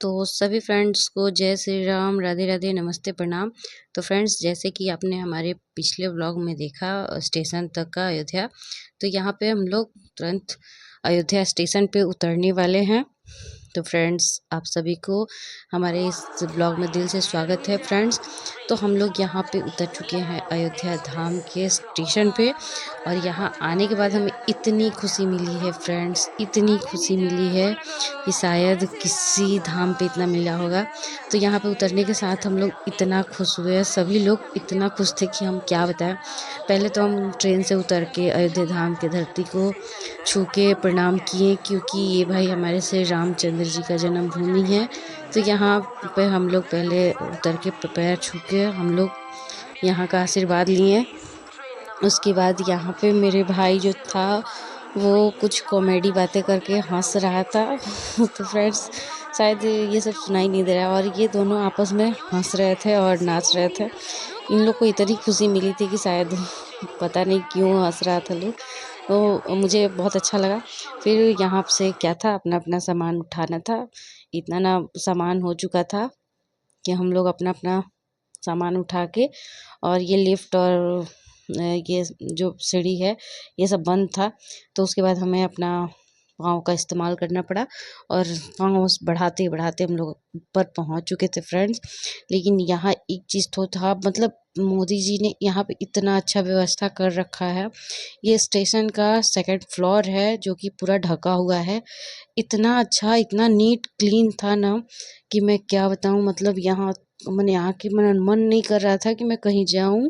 तो सभी फ्रेंड्स को जय श्री राम, राधे राधे, नमस्ते, प्रणाम। तो फ्रेंड्स, जैसे कि आपने हमारे पिछले व्लॉग में देखा स्टेशन तक का अयोध्या, तो यहाँ पे हम लोग तुरंत अयोध्या स्टेशन पे उतरने वाले हैं। तो फ्रेंड्स, आप सभी को हमारे इस ब्लॉग में दिल से स्वागत है। फ्रेंड्स, तो हम लोग यहाँ पे उतर चुके हैं अयोध्या धाम के स्टेशन पे, और यहाँ आने के बाद हमें इतनी खुशी मिली है फ्रेंड्स, इतनी खुशी मिली है कि शायद किसी धाम पे इतना मिला होगा। तो यहाँ पे उतरने के साथ हम लोग इतना खुश हुए, सभी लोग इतना खुश थे कि हम क्या बताएं। पहले तो हम ट्रेन से उतर के अयोध्या धाम के धरती को छू के प्रणाम किए, क्योंकि ये भाई हमारे श्री रामचंद्र जी का जन्मभूमि है। तो यहाँ पे हम लोग पहले उतर के पैर छू के हम लोग यहाँ का आशीर्वाद लिए। उसके बाद यहाँ पे मेरे भाई जो था वो कुछ कॉमेडी बातें करके हंस रहा था तो फ्रेंड्स, शायद ये सब सुनाई नहीं दे रहा, और ये दोनों आपस में हंस रहे थे और नाच रहे थे। इन लोग को इतनी खुशी मिली थी कि शायद पता नहीं क्यों हंस रहा था लोग, तो मुझे बहुत अच्छा लगा। फिर यहाँ से क्या था, अपना अपना सामान उठाना था। इतना ना सामान हो चुका था कि हम लोग अपना अपना सामान उठा के, और ये लिफ्ट और ये जो सीढ़ी है ये सब बंद था। तो उसके बाद हमें अपना पाँव का इस्तेमाल करना पड़ा, और पाँव बढ़ाते बढ़ाते हम लोग ऊपर पहुंच चुके थे फ्रेंड्स। लेकिन यहाँ एक चीज़ तो था, मतलब मोदी जी ने यहाँ पे इतना अच्छा व्यवस्था कर रखा है। ये स्टेशन का सेकंड फ्लोर है जो कि पूरा ढका हुआ है। इतना अच्छा, इतना नीट क्लीन था ना कि मैं क्या बताऊँ। मतलब यहाँ मैंने आके मन नहीं कर रहा था कि मैं कहीं जाऊँ,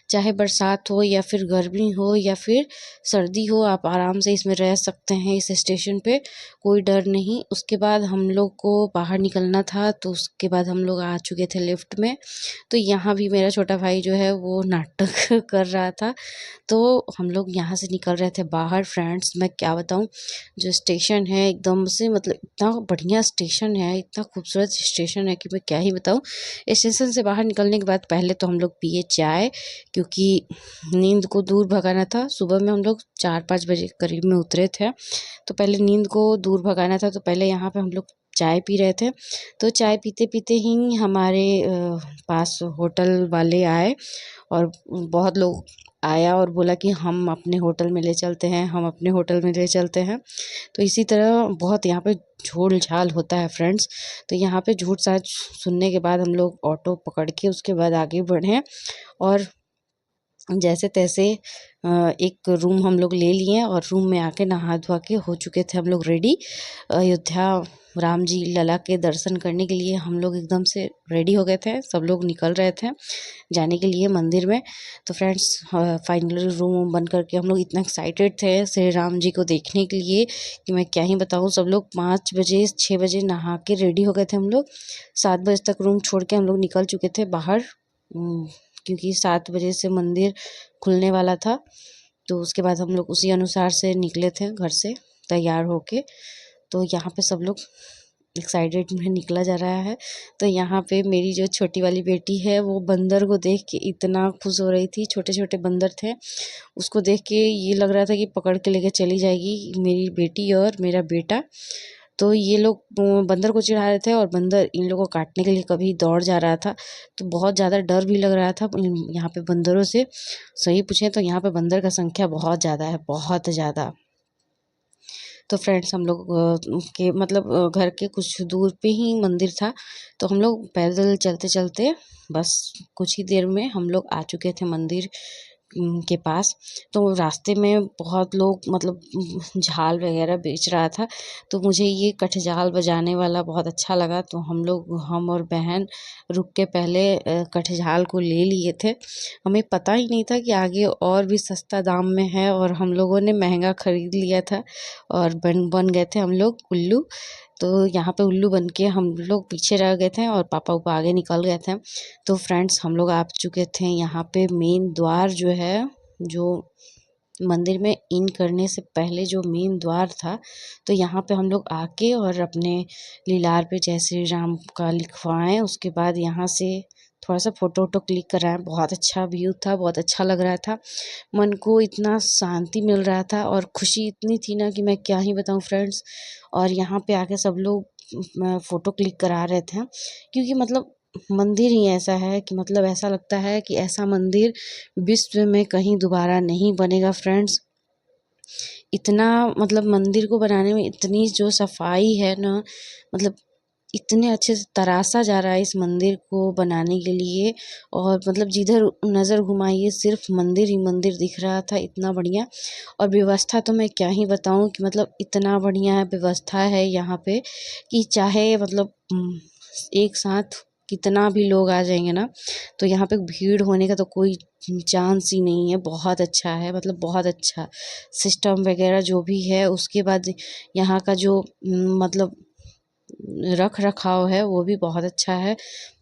चाहे बरसात हो या फिर गर्मी हो या फिर सर्दी हो, आप आराम से इसमें रह सकते हैं इस स्टेशन पे, कोई डर नहीं। उसके बाद हम लोग को बाहर निकलना था, तो उसके बाद हम लोग आ चुके थे लिफ्ट में। तो यहाँ भी मेरा छोटा भाई जो है वो नाटक कर रहा था। तो हम लोग यहाँ से निकल रहे थे बाहर। फ्रेंड्स, मैं क्या बताऊँ, जो स्टेशन है एकदम से, मतलब इतना बढ़िया स्टेशन है, इतना खूबसूरत स्टेशन है कि मैं क्या ही बताऊँ। स्टेशन से बाहर निकलने के बाद पहले तो हम लोग पिए चाय, क्योंकि नींद को दूर भगाना था। सुबह में हम लोग 4-5 बजे करीब में उतरे थे, तो पहले नींद को दूर भगाना था, तो पहले यहाँ पे हम लोग चाय पी रहे थे। तो चाय पीते पीते ही हमारे पास होटल वाले आए, और बहुत लोग आया और बोला कि हम अपने होटल में ले चलते हैं, हम अपने होटल में ले चलते हैं। तो इसी तरह बहुत यहाँ पे झोल झाल होता है फ्रेंड्स। तो यहाँ पे झूठ साच सुनने के बाद हम लोग ऑटो पकड़ के उसके बाद आगे बढ़े, और जैसे तैसे एक रूम हम लोग ले लिए, और रूम में आके नहा धोआ के हो चुके थे हम लोग रेडी। अयोध्या राम जी लला के दर्शन करने के लिए हम लोग एकदम से रेडी हो गए थे। सब लोग निकल रहे थे जाने के लिए मंदिर में। तो फ्रेंड्स, फाइनली रूम बंद करके हम लोग इतना एक्साइटेड थे श्री राम जी को देखने के लिए कि मैं क्या ही बताऊँ। सब लोग 5 बजे 6 बजे नहा के रेडी हो गए थे हम लोग। 7 बजे तक रूम छोड़ के हम लोग निकल चुके थे बाहर, क्योंकि 7 बजे से मंदिर खुलने वाला था। तो उसके बाद हम लोग उसी अनुसार से निकले थे घर से तैयार होके। तो यहाँ पे सब लोग एक्साइटेड में निकला जा रहा है। तो यहाँ पे मेरी जो छोटी वाली बेटी है वो बंदर को देख के इतना खुश हो रही थी। छोटे छोटे बंदर थे, उसको देख के ये लग रहा था कि पकड़ के लेके चली जाएगी मेरी बेटी और मेरा बेटा। तो ये लोग बंदर को चिढ़ा रहे थे, और बंदर इन लोगों को काटने के लिए कभी दौड़ जा रहा था। तो बहुत ज़्यादा डर भी लग रहा था यहाँ पे बंदरों से। सही पूछें तो यहाँ पे बंदर का संख्या बहुत ज़्यादा है, बहुत ज़्यादा। तो फ्रेंड्स, हम लोग के मतलब घर के कुछ दूर पे ही मंदिर था। तो हम लोग पैदल चलते चलते बस कुछ ही देर में हम लोग आ चुके थे मंदिर के पास। तो रास्ते में बहुत लोग, मतलब झाल वगैरह बेच रहा था। तो मुझे ये कठजाल बजाने वाला बहुत अच्छा लगा। तो हम और बहन रुक के पहले कठजाल को ले लिए थे। हमें पता ही नहीं था कि आगे और भी सस्ता दाम में है, और हम लोगों ने महंगा खरीद लिया था, और बन बन गए थे हम लोग उल्लू। तो यहाँ पे उल्लू बन के हम लोग पीछे रह गए थे, और पापा ऊपर आगे निकल गए थे। तो फ्रेंड्स, हम लोग आ चुके थे यहाँ पे मेन द्वार जो है, जो मंदिर में इन करने से पहले जो मेन द्वार था। तो यहाँ पे हम लोग आके और अपने लीलार पे जय श्री राम का लिखवाएं। उसके बाद यहाँ से थोड़ा सा फ़ोटो वोटो क्लिक कराएं। बहुत अच्छा व्यू था, बहुत अच्छा लग रहा था, मन को इतना शांति मिल रहा था, और खुशी इतनी थी ना कि मैं क्या ही बताऊं फ्रेंड्स। और यहाँ पे आके सब लोग फ़ोटो क्लिक करा रहे थे, क्योंकि मतलब मंदिर ही ऐसा है कि मतलब ऐसा लगता है कि ऐसा मंदिर विश्व में कहीं दोबारा नहीं बनेगा फ्रेंड्स। इतना मतलब मंदिर को बनाने में इतनी जो सफाई है ना, मतलब इतने अच्छे से तराशा जा रहा है इस मंदिर को बनाने के लिए। और मतलब जिधर नज़र घुमाइए सिर्फ मंदिर ही मंदिर दिख रहा था, इतना बढ़िया। और व्यवस्था तो मैं क्या ही बताऊँ कि मतलब इतना बढ़िया व्यवस्था है यहाँ पे कि चाहे मतलब एक साथ कितना भी लोग आ जाएंगे ना, तो यहाँ पे भीड़ होने का तो कोई चांस ही नहीं है। बहुत अच्छा है, मतलब बहुत अच्छा सिस्टम वगैरह जो भी है। उसके बाद यहाँ का जो मतलब रख रखाव है वो भी बहुत अच्छा है।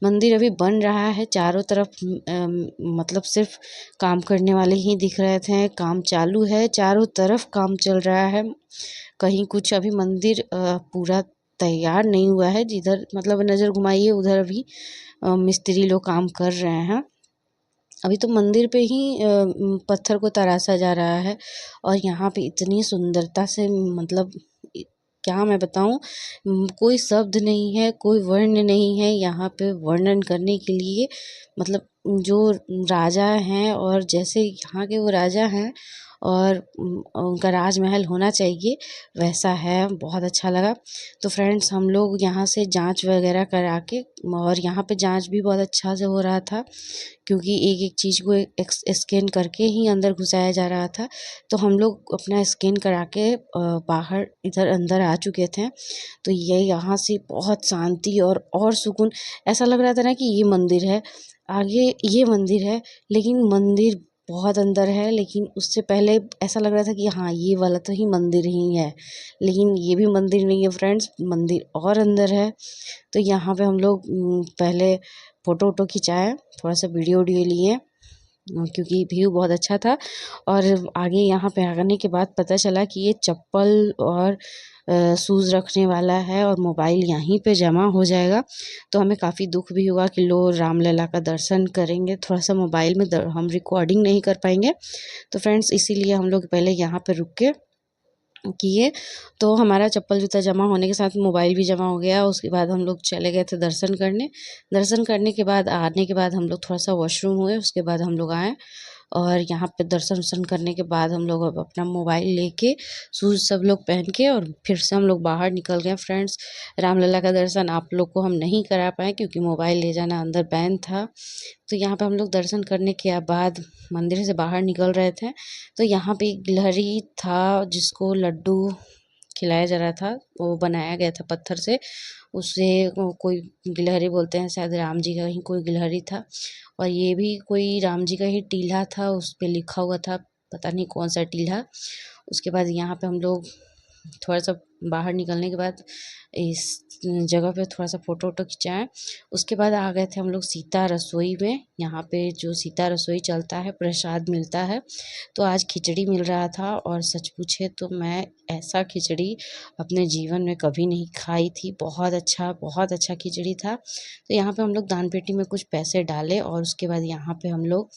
मंदिर अभी बन रहा है, चारों तरफ मतलब सिर्फ काम करने वाले ही दिख रहे थे। काम चालू है, चारों तरफ काम चल रहा है। कहीं कुछ अभी मंदिर पूरा तैयार नहीं हुआ है। जिधर मतलब नज़र घुमाइए उधर अभी मिस्त्री लोग काम कर रहे हैं। अभी तो मंदिर पे ही पत्थर को तराशा जा रहा है। और यहाँ पे इतनी सुंदरता से मतलब क्या मैं बताऊँ, कोई शब्द नहीं है, कोई वर्ण नहीं है यहाँ पे वर्णन करने के लिए। मतलब जो राजा हैं और जैसे यहाँ के वो राजा हैं और उनका राजमहल होना चाहिए वैसा है। बहुत अच्छा लगा। तो फ्रेंड्स हम लोग यहाँ से जांच वगैरह करा के, और यहाँ पे जांच भी बहुत अच्छा से हो रहा था, क्योंकि एक एक चीज़ को स्कैन करके ही अंदर घुसाया जा रहा था। तो हम लोग अपना स्कैन करा के बाहर इधर अंदर आ चुके थे। तो ये यहाँ से बहुत शांति और सुकून, ऐसा लग रहा था ना कि ये मंदिर है, आगे ये मंदिर है, लेकिन मंदिर बहुत अंदर है। लेकिन उससे पहले ऐसा लग रहा था कि हाँ ये वाला तो ही मंदिर ही है, लेकिन ये भी मंदिर नहीं है फ्रेंड्स, मंदिर और अंदर है। तो यहाँ पे हम लोग पहले फ़ोटो वोटो खिंचाए, थोड़ा सा वीडियो वीडियो लिए, क्योंकि व्यू बहुत अच्छा था। और आगे यहाँ पे आने के बाद पता चला कि ये चप्पल और शूज़ रखने वाला है और मोबाइल यहीं पे जमा हो जाएगा। तो हमें काफ़ी दुख भी हुआ कि लो रामलला का दर्शन करेंगे, थोड़ा सा मोबाइल में हम रिकॉर्डिंग नहीं कर पाएंगे। तो फ्रेंड्स इसीलिए हम लोग पहले यहाँ पे रुक के किए। तो हमारा चप्पल जूता जमा होने के साथ मोबाइल भी जमा हो गया। उसके बाद हम लोग चले गए थे दर्शन करने। दर्शन करने के बाद आने के बाद हम लोग थोड़ा सा वॉशरूम हुए, उसके बाद हम लोग आए। और यहाँ पे दर्शन वर्शन करने के बाद हम लोग अब अपना मोबाइल लेके शूज़ सब लोग पहन के और फिर से हम लोग बाहर निकल गए फ्रेंड्स। रामलला का दर्शन आप लोग को हम नहीं करा पाए, क्योंकि मोबाइल ले जाना अंदर बैन था। तो यहाँ पे हम लोग दर्शन करने के बाद मंदिर से बाहर निकल रहे थे। तो यहाँ पे एक गिलहरी था जिसको लड्डू खिलाया जा रहा था, वो बनाया गया था पत्थर से। उसे कोई गिलहरी बोलते हैं, शायद राम जी का ही कोई गिलहरी था। और ये भी कोई राम जी का ही टीला था, उस पे लिखा हुआ था, पता नहीं कौन सा टीला। उसके बाद यहाँ पे हम लोग थोड़ा सा बाहर निकलने के बाद इस जगह पे थोड़ा सा फ़ोटो वोटो खिंचाएँ। उसके बाद आ गए थे हम लोग सीता रसोई में। यहाँ पे जो सीता रसोई चलता है, प्रसाद मिलता है। तो आज खिचड़ी मिल रहा था, और सच पूछे तो मैं ऐसा खिचड़ी अपने जीवन में कभी नहीं खाई थी। बहुत अच्छा खिचड़ी था। तो यहाँ पे हम लोग दान पेटी में कुछ पैसे डाले, और उसके बाद यहाँ पे हम लोग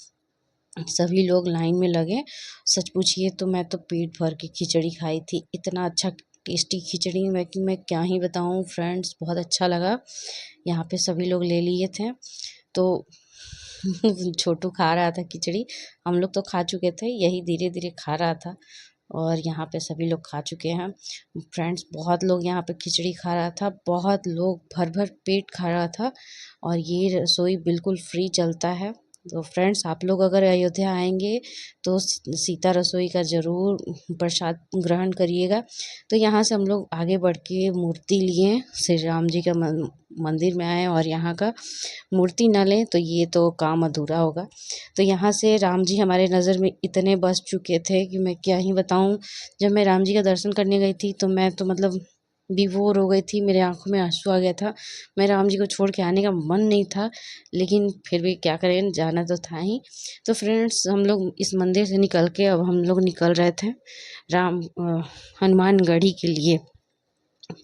सभी लोग लाइन में लगे। सच पूछिए तो मैं तो पेट भर के खिचड़ी खाई थी। इतना अच्छा टेस्टी खिचड़ी मैं कि मैं क्या ही बताऊँ फ्रेंड्स, बहुत अच्छा लगा। यहाँ पे सभी लोग ले लिए थे। तो छोटू खा रहा था खिचड़ी, हम लोग तो खा चुके थे, यही धीरे धीरे खा रहा था। और यहाँ पे सभी लोग खा चुके हैं फ्रेंड्स। बहुत लोग यहाँ पे खिचड़ी खा रहा था, बहुत लोग भर भर पेट खा रहा था। और ये रसोई बिल्कुल फ्री चलता है। तो फ्रेंड्स आप लोग अगर अयोध्या आएंगे तो सीता रसोई का ज़रूर प्रसाद ग्रहण करिएगा। तो यहाँ से हम लोग आगे बढ़ के मूर्ति लिए, श्री राम जी का मंदिर में आए, और यहाँ का मूर्ति न लें तो ये तो काम अधूरा होगा। तो यहाँ से राम जी हमारे नज़र में इतने बस चुके थे कि मैं क्या ही बताऊँ। जब मैं राम जी का दर्शन करने गई थी तो मैं तो मतलब विभोर हो गई थी, मेरे आँखों में आँसू आ गया था। मैं राम जी को छोड़ के आने का मन नहीं था, लेकिन फिर भी क्या करें, जाना तो था ही। तो फ्रेंड्स हम लोग इस मंदिर से निकल के अब हम लोग निकल रहे थे हनुमानगढ़ी के लिए।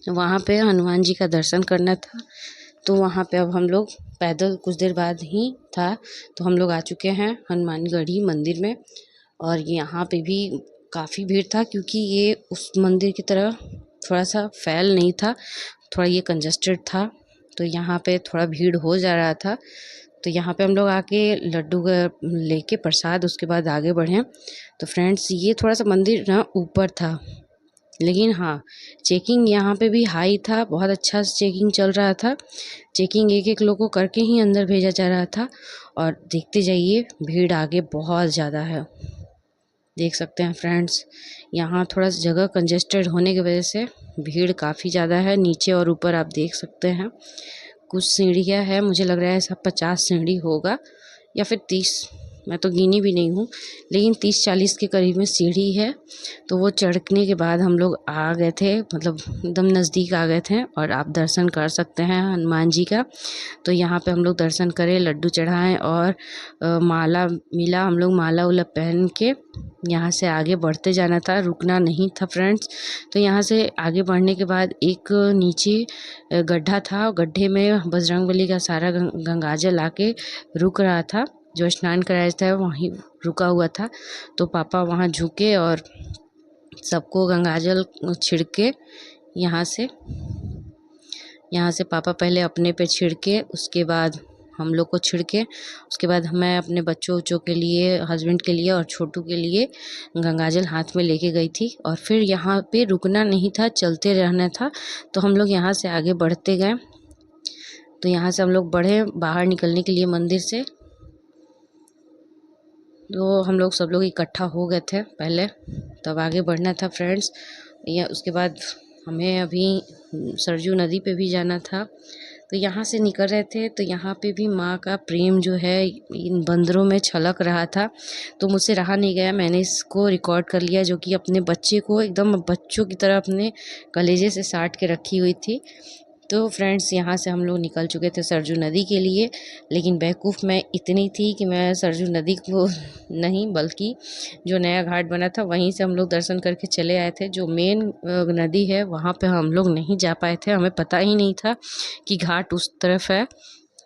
वहाँ पे हनुमान जी का दर्शन करना था। तो वहाँ पे अब हम लोग पैदल कुछ देर बाद ही था, तो हम लोग आ चुके हैं हनुमानगढ़ी मंदिर में। और यहाँ पे भी काफ़ी भीड़ था, क्योंकि ये उस मंदिर की तरह थोड़ा सा फैल नहीं था, थोड़ा ये कंजस्टेड था, तो यहाँ पे थोड़ा भीड़ हो जा रहा था। तो यहाँ पे हम लोग आके लड्डू लेके प्रसाद उसके बाद आगे बढ़े। तो फ्रेंड्स ये थोड़ा सा मंदिर ना ऊपर था, लेकिन हाँ चेकिंग यहाँ पे भी हाई था, बहुत अच्छा चेकिंग चल रहा था। चेकिंग एक एक लोग को करके ही अंदर भेजा जा रहा था। और देखते जाइए भीड़ आगे बहुत ज़्यादा है, देख सकते हैं फ्रेंड्स। यहाँ थोड़ा सा जगह कंजेस्टेड होने की वजह से भीड़ काफ़ी ज़्यादा है। नीचे और ऊपर आप देख सकते हैं कुछ सीढ़ियाँ है, मुझे लग रहा है सब 50 सीढ़ी होगा या फिर 30, मैं तो गिनी भी नहीं हूँ, लेकिन 30-40 के करीब में सीढ़ी है। तो वो चढ़ने के बाद हम लोग आ गए थे, मतलब एकदम नज़दीक आ गए थे। और आप दर्शन कर सकते हैं हनुमान जी का। तो यहाँ पे हम लोग दर्शन करें, लड्डू चढ़ाएं और माला मिला, हम लोग माला उला पहन के यहाँ से आगे बढ़ते जाना था, रुकना नहीं था फ्रेंड्स। तो यहाँ से आगे बढ़ने के बाद एक नीचे गड्ढा था, गड्ढे में बजरंगबली का सारा गंगाजल आके रुक रहा था, जो स्नान कराया था वहीं रुका हुआ था। तो पापा वहाँ झुके और सबको गंगाजल छिड़के यहाँ से पापा पहले अपने पे छिड़के, उसके बाद हम लोग को छिड़के, उसके बाद मैं अपने बच्चों के लिए, हस्बैंड के लिए और छोटू के लिए गंगाजल हाथ में लेके गई थी। और फिर यहाँ पे रुकना नहीं था, चलते रहना था। तो हम लोग यहाँ से आगे बढ़ते गए। तो यहाँ से हम लोग बढ़े बाहर निकलने के लिए मंदिर से। तो हम लोग सब लोग इकट्ठा हो गए थे पहले, तब आगे बढ़ना था फ्रेंड्स। या उसके बाद हमें अभी सरजू नदी पे भी जाना था। तो यहाँ से निकल रहे थे, तो यहाँ पे भी माँ का प्रेम जो है इन बंदरों में छलक रहा था। तो मुझसे रहा नहीं गया, मैंने इसको रिकॉर्ड कर लिया, जो कि अपने बच्चे को एकदम बच्चों की तरह अपने कलेजे से साट के रखी हुई थी। तो फ्रेंड्स यहाँ से हम लोग निकल चुके थे सरजू नदी के लिए, लेकिन बेवकूफ़ मैं इतनी थी कि मैं सरजू नदी को नहीं, बल्कि जो नया घाट बना था वहीं से हम लोग दर्शन करके चले आए थे। जो मेन नदी है वहाँ पे हम लोग नहीं जा पाए थे, हमें पता ही नहीं था कि घाट उस तरफ है,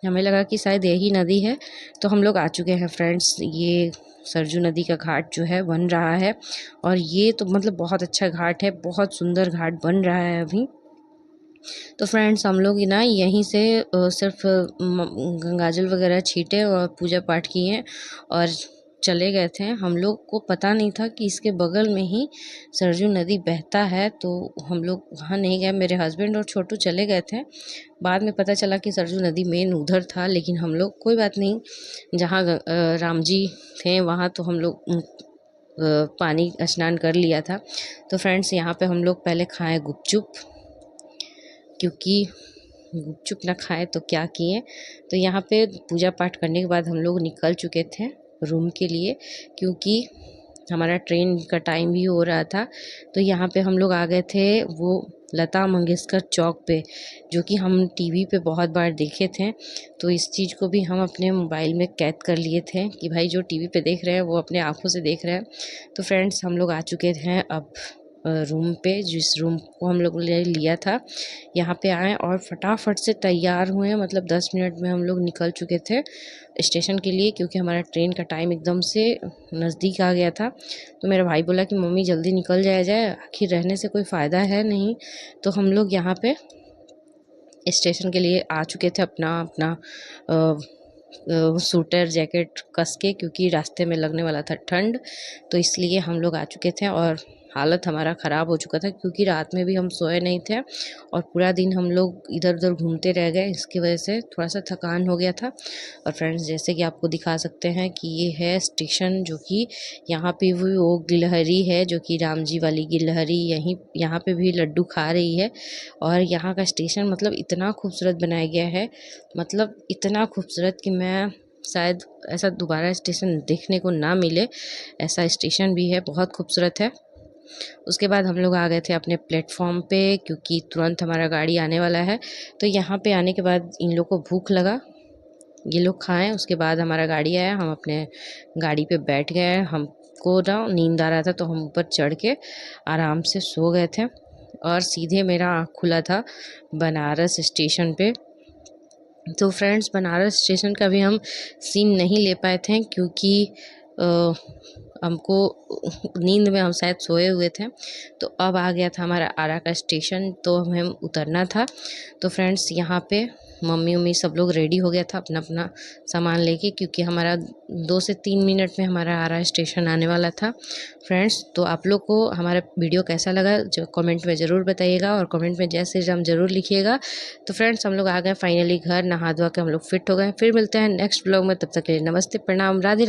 हमें लगा कि शायद यही नदी है। तो हम लोग आ चुके हैं फ्रेंड्स, ये सरजू नदी का घाट जो है बन रहा है। और ये तो मतलब बहुत अच्छा घाट है, बहुत सुंदर घाट बन रहा है अभी। तो फ्रेंड्स हम लोग ना यहीं से सिर्फ गंगाजल वगैरह छीटे और पूजा पाठ किए और चले गए थे। हम लोग को पता नहीं था कि इसके बगल में ही सरजू नदी बहता है, तो हम लोग वहाँ नहीं गए। मेरे हस्बैंड और छोटू चले गए थे, बाद में पता चला कि सरजू नदी मेन उधर था। लेकिन हम लोग कोई बात नहीं, जहाँ राम जी थे वहाँ तो हम लोग पानी स्नान कर लिया था। तो फ्रेंड्स यहाँ पे हम लोग पहले खाए गुपचुप, क्योंकि गुपचुप ना खाए तो क्या किए। तो यहाँ पे पूजा पाठ करने के बाद हम लोग निकल चुके थे रूम के लिए, क्योंकि हमारा ट्रेन का टाइम भी हो रहा था। तो यहाँ पे हम लोग आ गए थे वो लता मंगेशकर चौक पे, जो कि हम टीवी पे बहुत बार देखे थे। तो इस चीज़ को भी हम अपने मोबाइल में कैद कर लिए थे कि भाई जो टीवी पे देख रहे हैं वो अपने आँखों से देख रहे हैं। तो फ्रेंड्स हम लोग आ चुके हैं अब रूम पे, जिस रूम को हम लोग ने लिया था। यहाँ पे आए और फटाफट से तैयार हुए, मतलब 10 मिनट में हम लोग निकल चुके थे स्टेशन के लिए, क्योंकि हमारा ट्रेन का टाइम एकदम से नज़दीक आ गया था। तो मेरा भाई बोला कि मम्मी जल्दी निकल जाया जाए, आखिर रहने से कोई फ़ायदा है नहीं। तो हम लोग यहाँ पे स्टेशन के लिए आ चुके थे अपना अपना सूटर जैकेट कस के, क्योंकि रास्ते में लगने वाला था ठंड। तो इसलिए हम लोग आ चुके थे और हालत हमारा ख़राब हो चुका था, क्योंकि रात में भी हम सोए नहीं थे और पूरा दिन हम लोग इधर उधर घूमते रह गए। इसकी वजह से थोड़ा सा थकान हो गया था। और फ्रेंड्स जैसे कि आपको दिखा सकते हैं कि ये है स्टेशन, जो कि यहाँ पे भी वो गिलहरी है, जो कि राम जी वाली गिलहरी यहाँ पे भी लड्डू खा रही है। और यहाँ का स्टेशन मतलब इतना खूबसूरत बनाया गया है, मतलब इतना खूबसूरत कि मैं शायद ऐसा दोबारा स्टेशन देखने को ना मिले, ऐसा स्टेशन भी है, बहुत खूबसूरत है। उसके बाद हम लोग आ गए थे अपने प्लेटफॉर्म पे, क्योंकि तुरंत हमारा गाड़ी आने वाला है। तो यहाँ पे आने के बाद इन लोग को भूख लगा, ये लोग खाएं, उसके बाद हमारा गाड़ी आया, हम अपने गाड़ी पे बैठ गए। हमको ना नींद आ रहा था, तो हम ऊपर चढ़ के आराम से सो गए थे और सीधे मेरा आँख खुला था बनारस स्टेशन पे। तो फ्रेंड्स बनारस स्टेशन का भी हम सीन नहीं ले पाए थे, क्योंकि हमको नींद में हम शायद सोए हुए थे। तो अब आ गया था हमारा आरा का स्टेशन, तो हमें उतरना था। तो फ्रेंड्स यहाँ पे मम्मी उम्मी सब लोग रेडी हो गया था अपना अपना सामान लेके, क्योंकि हमारा 2 से 3 मिनट में हमारा आरा स्टेशन आने वाला था। फ्रेंड्स, तो आप लोग को हमारा वीडियो कैसा लगा जो कमेंट में ज़रूर बताइएगा, और कमेंट में जय श्री राम ज़रूर लिखिएगा। तो फ्रेंड्स, हम लोग आ गए फाइनली घर, नहा धोवा के हम लोग फिट हो गए। फिर मिलते हैं नेक्स्ट ब्लॉग में, तब तक के लिए नमस्ते, प्रणाम, राधे।